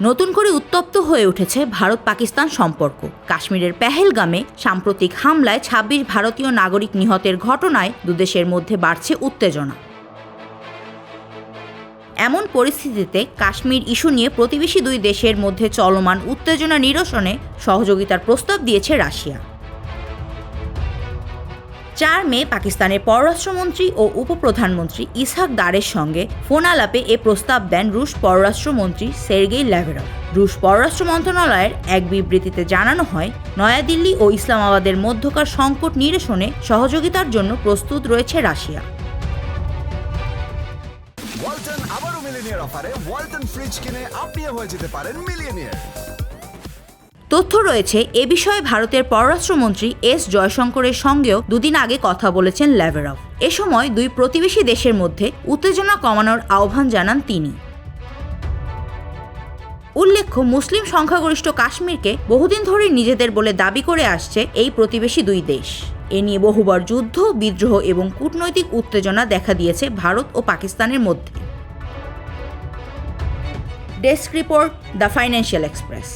নতুন করে উত্তপ্ত হয়ে উঠেছে ভারত পাকিস্তান সম্পর্ক। কাশ্মীরের পেহেলগামে সাম্প্রতিক হামলায় ২৬ ভারতীয় নাগরিক নিহতের ঘটনায় দুদেশের মধ্যে বাড়ছে উত্তেজনা। এমন পরিস্থিতিতে কাশ্মীর ইস্যু নিয়ে প্রতিবেশী দুই দেশের মধ্যে চলমান উত্তেজনা নিরসনে সহযোগিতার প্রস্তাব দিয়েছে রাশিয়া। ৪ মে পাকিস্তানের পররাষ্ট্রমন্ত্রী ও উপপ্রধানমন্ত্রী ইসহাক দারের সঙ্গে ফোন আলাপে এ প্রস্তাব দেন রুশ পররাষ্ট্রমন্ত্রী সের্গেই ল্যাভরভ। রুশ পররাষ্ট্র মন্ত্রণালয়ের এক বিবৃতিতে জানানো হয়, নয়াদিল্লি ও ইসলামাবাদের মধ্যকার সংকট নিরসনে সহযোগিতার জন্য প্রস্তুত রয়েছে রাশিয়া। ওয়ালটন আবারও মিলিয়নিয়ার অফারে ওয়ালটন ফ্রিজ কিনে আপনিও হয়ে যেতে পারেন মিলিয়নিয়ার। তথ্য রয়েছে, এ বিষয়ে ভারতের পররাষ্ট্রমন্ত্রী এস জয়শঙ্করের সঙ্গেও দুদিন আগে কথা বলেছেন ল্যাভরভ। এ সময় দুই প্রতিবেশী দেশের মধ্যে উত্তেজনা কমানোর আহ্বান জানান তিনি। উল্লেখ্য, মুসলিম সংখ্যাগরিষ্ঠ কাশ্মীরকে বহুদিন ধরে নিজেদের বলে দাবি করে আসছে এই প্রতিবেশী দুই দেশ। এ নিয়ে বহুবার যুদ্ধ, বিদ্রোহ এবং কূটনৈতিক উত্তেজনা দেখা দিয়েছে ভারত ও পাকিস্তানের মধ্যে। Desk report, the financial express.